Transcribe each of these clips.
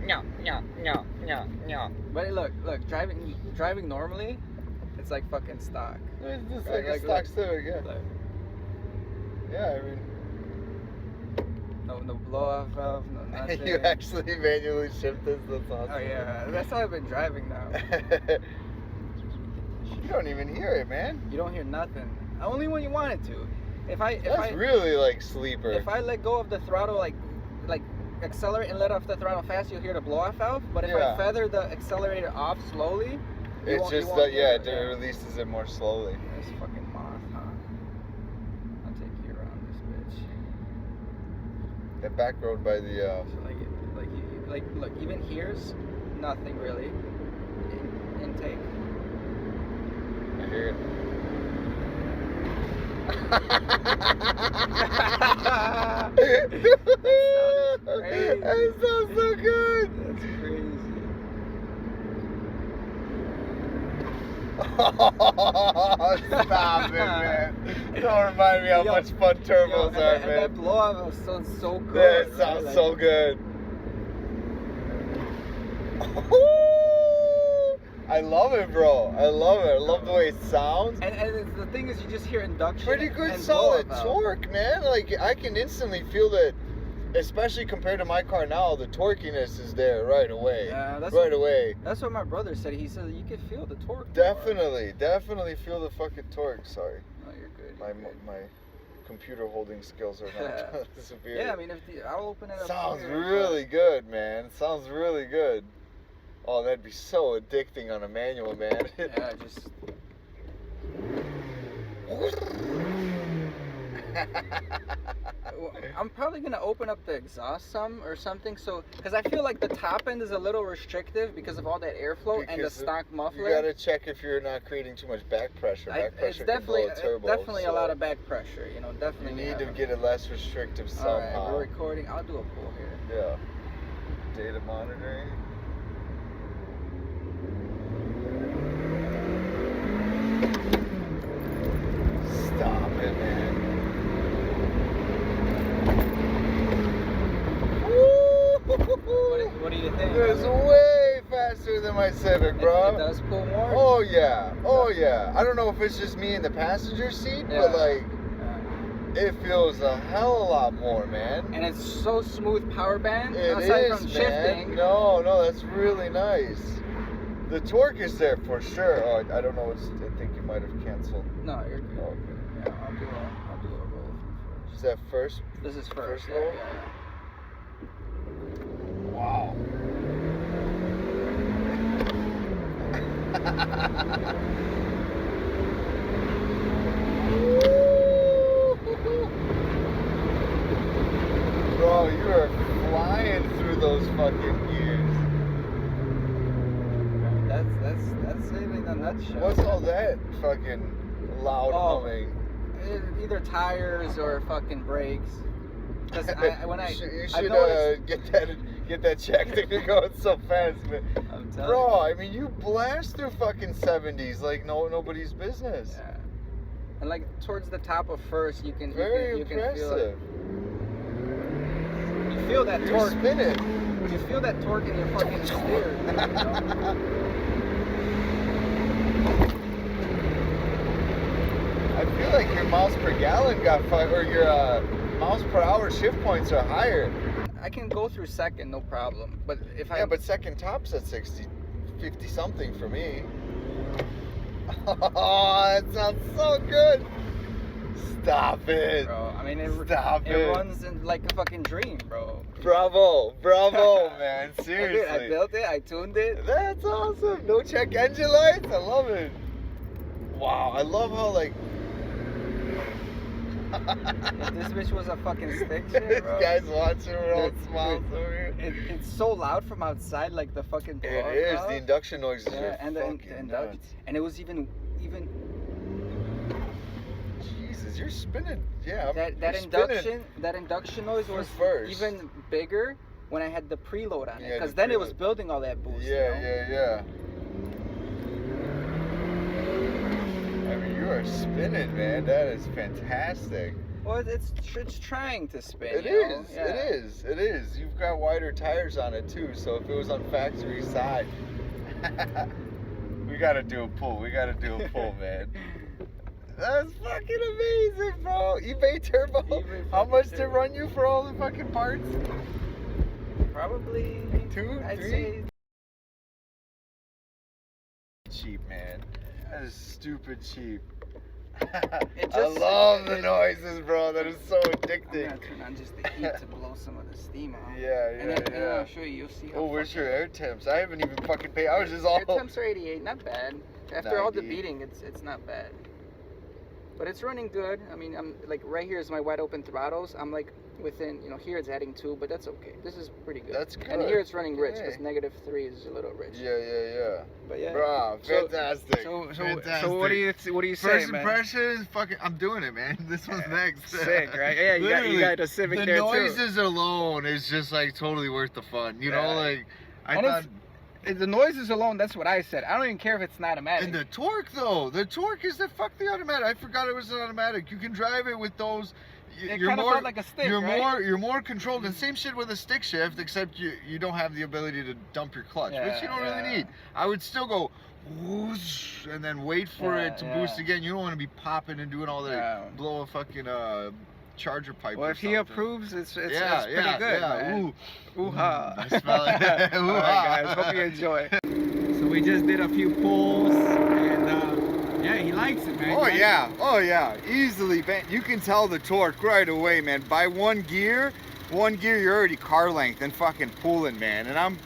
No. But look, driving normally, it's like fucking stock. It's just Right, like a stock Civic, yeah. Look. Yeah, I mean. No blow off valve, no nothing. You actually manually shift this? That's awesome. Oh yeah, that's how I've been driving now. You don't even hear it, man. You don't hear nothing. Only when you want it to. That's really like sleeper. If I let go of the throttle, like accelerate and let off the throttle fast, you'll hear the blow off valve. But if I feather the accelerator off slowly, it's just that it releases it more slowly. This fucking moth, huh? I'll take you around this bitch. That back road by the. So look, even here's nothing really. Intake. I hear it. That sounds so good. That's crazy. Oh, stop it, man. Don't remind me how much fun turbos are, man. That blow off sounds so good. Yeah, it sounds so good. I love it, bro. I love it. I love the way it sounds. And the thing is, you just hear induction. Pretty good, solid torque, man. Like, I can instantly feel that, especially compared to my car now, the torquiness is there right away. Yeah, away. That's what my brother said. He said you could feel the torque. Definitely feel the fucking torque. Sorry. No, you're good. My computer holding skills are not severe. Yeah, I mean, I'll open it up. Sounds really good, man. Sounds really good. Oh, that'd be so addicting on a manual, man. Yeah, just. I'm probably gonna open up the exhaust some or something, so because I feel like the top end is a little restrictive because of all that airflow and the stock muffler. You gotta check if you're not creating too much back pressure. It's definitely a lot of back pressure. You know, definitely. You need to get it less restrictive somehow. All right, we're recording. I'll do a pull here. Yeah. Data monitoring. Stop it, man. What do you think? It's way faster than my Civic, bro. It does pull more? Oh yeah. I don't know if it's just me in the passenger seat, but like, it feels a hell of a lot more, man. And it's so smooth power band. Aside from shifting. No, that's really nice. The torque is there for sure. Oh, I don't know. I think you might have canceled. No, you're good. Oh, okay. Yeah, I'll do a roll from first. Is that first? This is first. roll? Yeah. Wow. Bro, you are flying through those fucking gears. That's it in a nutshell. What's all that fucking loud humming? Either tires or fucking brakes. Because you should get that checked if you're going so fast, man. I'm telling Bro, you. I mean, you blast through fucking 70s like nobody's business. Yeah. And like towards the top of first, you can Very you can feel impressive. You feel that You're torque. spinning. You feel that torque in your fucking steer. You know? I feel like your miles per gallon or your miles per hour shift points are higher. I can go through second, no problem. But but second tops at 50 something for me. Oh, that sounds so good. Stop it. Bro, I mean, it runs in like a fucking dream, bro. Bravo, man. Seriously. I built it, I tuned it. That's awesome. No check engine lights. I love it. Wow, I love how like. If this bitch was a fucking stick shit, bro. This guy's watching with all smiles over here. It's so loud from outside, like the fucking blow. It is. The induction noises are and fucking the induction, nuts. and it was even. Jesus, you're spinning. Yeah, that induction noise was even bigger when I had the preload on it, because then it was building all that boost. Yeah. I mean, you are spinning, man. That is fantastic. Well, it's trying to spin. It is. It is. It is. You've got wider tires on it too. So if it was on factory side, we gotta do a pull. We gotta do a pull, man. That's fucking amazing, bro. eBay turbo. How much did it run you for all the fucking parts? Probably 2, I'd 3. say Cheap, man. That is stupid cheap. It I just- love the noises, bro. That is so I'm addicting. gonna turn on just the heat to blow some of the steam out. Yeah, And then yeah. I'll show you. You'll see. How Oh, where's fucking- your air temps? I haven't even fucking paid. I was just all. Air temps are 88. Not bad. After all the 90. beating, it's not bad. But it's running good. I mean, I'm like right here is my wide open throttles. I'm like within, you know, here it's adding 2, but that's okay. This is pretty good. That's good. And here it's running rich because Okay. -3 is a little rich. Yeah. But yeah. Bro, fantastic. Fantastic. So what do you say, First man? impressions, fucking, I'm doing it, man. This one's next. Sick, right? Yeah, you Literally, got the Civic the there too. noises alone is just like totally worth the fun. You know, Yeah. like I And thought. The noises alone, that's what I said. I don't even care if it's an automatic. And the torque though, the torque is fuck the automatic. I forgot it was an automatic. You can drive it with those. It You're kind of more, felt like a stick, you're right? you're more controlled. And same shit with a stick shift, except you don't have the ability to dump your clutch, which you don't really need. I would still go whoosh and then wait for it to boost again. You don't want to be popping and doing all that. Blow a fucking charger pipe. Well, or if he something. approves, it's pretty good. Yeah. Man. Ooh-ha. I smell it. All right, guys. Hope you enjoy. So we just did a few pulls, and yeah, he likes it, man. Oh yeah, easily, man. You can tell the torque right away, man. By one gear, you're already car length and fucking pulling, man. And I'm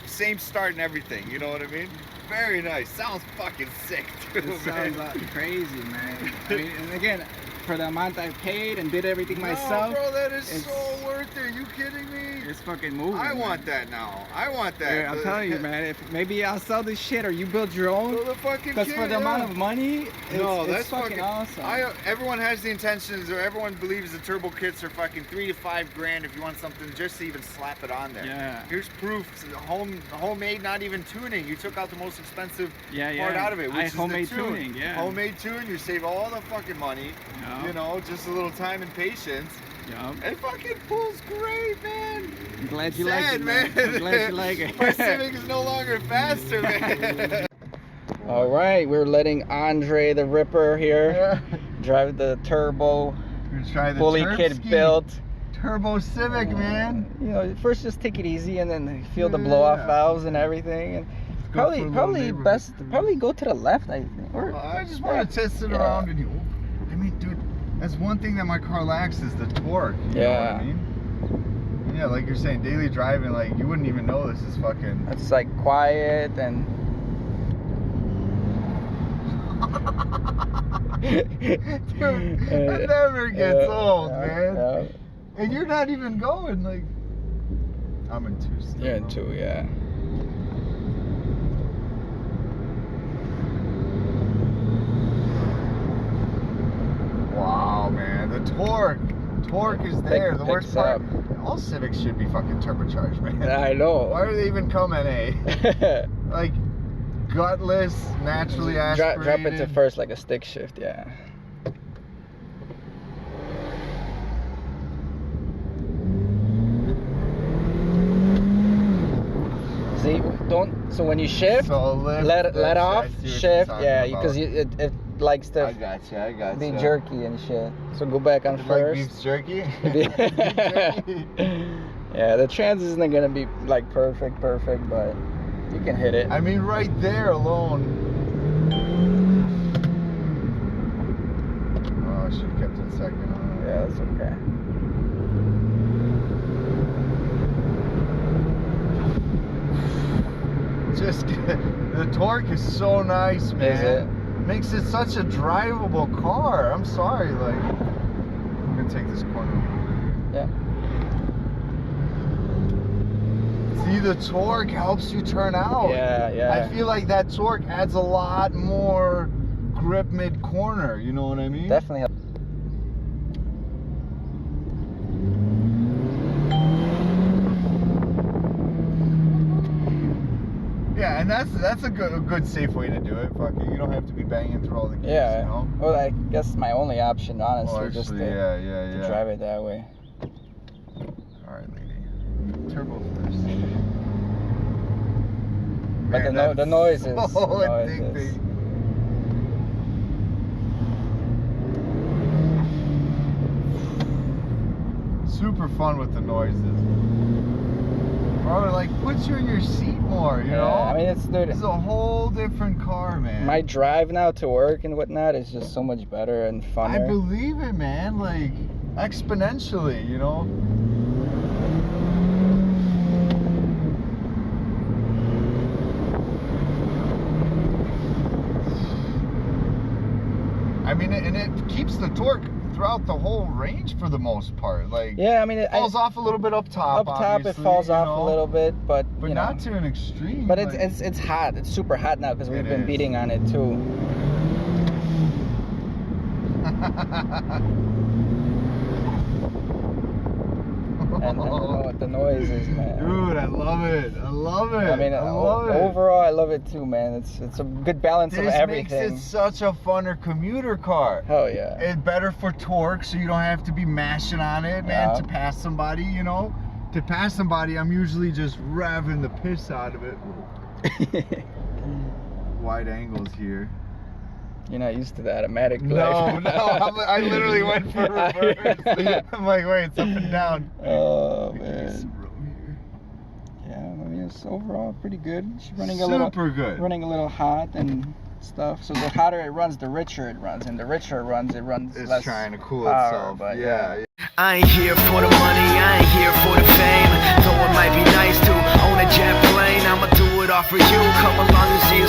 same start and everything. You know what I mean? Very nice. Sounds fucking sick, too, It sounds crazy, man. I mean, and again, for the amount I paid and did everything myself, bro, that is so worth it. You kidding me? it's fucking moving. I man. want that now. I want that. Yeah, I'm telling you, man. If maybe I'll sell this shit or you build your own. So the fucking Because for the amount of money, it's fucking awesome. Everyone has the intentions, or everyone believes the turbo kits are fucking $3 to $5 grand if you want something just to even slap it on there. Yeah. Here's proof. Homemade, not even tuning. You took out the most expensive Yeah. part out of it, which is homemade the tune. tuning, yeah. Homemade tune. You save all the fucking money. Yeah. You know, just a little time and patience. Yeah. It fucking pulls great, man. I'm glad you Sad, like it, man. I'm glad you like it. My Civic is no longer faster, man. All right, we're letting Andre the Ripper here drive the turbo Try the BULLI kit built. Turbo Civic, man. You know, first just take it easy and then feel the blow off valves and everything. And probably go to the left, I think. Or, I just want to test it around and I mean, dude, that's one thing that my car lacks is the torque. You know what I mean? Yeah, like you're saying, daily driving, like you wouldn't even know this is fucking. It's like quiet and. Dude, it never gets old, man. And you're not even going like. I'm in 2 still. You're in 2, yeah. Wow, man, the torque is there. The worst part, all Civics should be fucking turbocharged, man. I know. Why do they even come in A? Like gutless, naturally aspirated. Drop it to first like a stick shift, yeah. See, so when you shift, let off, shift, yeah, because it likes to I gotcha. be jerky and shit. So go back on first. Like beef jerky? Yeah, the trans isn't gonna be like perfect, but you can hit it. I mean, right there alone. Oh, I should have kept it second on. Yeah, that's okay. Just the torque is so nice, man. Is it? Makes it such a drivable car. I'm sorry, like I'm gonna take this corner. Yeah. See, the torque helps you turn out. Yeah. I feel like that torque adds a lot more grip mid corner. You know what I mean? Definitely helps. Yeah, and that's a good safe way to do it. Fuck it, you don't have to be banging through all the keys, Yeah. you know? Well, I guess my only option, honestly, Well, actually, just to, yeah. to drive it that way. All right, lady. Turbo first. But Man, the noises. that's so addicting. Super fun with the noises. Bro, it like puts you in your seat more, you know? I mean, It's a whole different car, man. My drive now to work and whatnot is just so much better and funner. I believe it, man. Like, exponentially, you know? I mean, and it keeps the torque throughout the whole range for the most part. Like, yeah, I mean, it falls off a little bit up top. Up top, it falls off a little bit, but you know, not to an extreme. But like, it's hot. It's super hot now because we've been is. beating on it too. And the noises, man. Dude, I love it. I love it. I mean, overall, I love it too, man. It's a good balance of everything. This makes it such a funner commuter car. Hell yeah. It's better for torque, so you don't have to be mashing on it, man, to pass somebody, you know? To pass somebody, I'm usually just revving the piss out of it. Wide angles here. You're not used to the automatic. No, I literally went for reverse. I'm like, wait, it's up and down. Oh, man. Yeah, I mean, it's overall pretty good. She's running running a little hot and stuff. So the hotter it runs, the richer it runs, and the richer it runs it's less trying to cool power, itself. But yeah. I ain't here for the money, I ain't here for the fame. Though it might be nice to own a jet plane, I'ma do it all for you. Come along and see